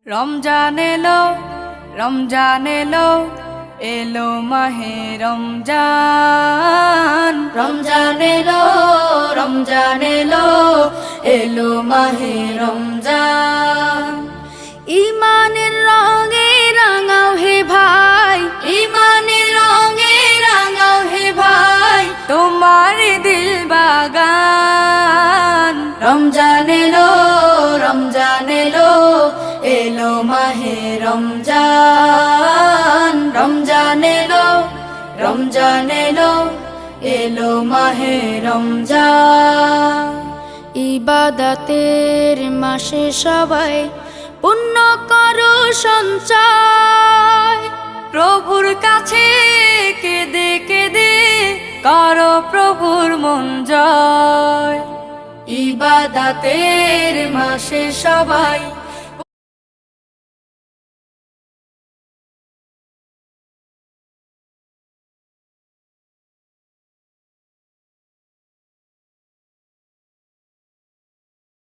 রমজান এলো, রমজান এলো, এলো মাহে রমজান। রমজান এলো, রমজান এলো, এলো মাহে রমজান। ইমানের রঙে রাঙাও হে ভাই, ইমানের রঙে রাঙাও হে ভাই, তোমার দিল বাগান। রমজান এলো, রমজান এলো, এলো মাহে রমজান। রমজান এলো, রমজান এলো, এলো মাহে রমজান। ইবাদতের মাসে সবাই পুণ্য করো সঞ্চয়, প্রভুর কাছে কেঁদে কেঁদে করো প্রভুর মন জয়। ইবাদতের মাসে সবাই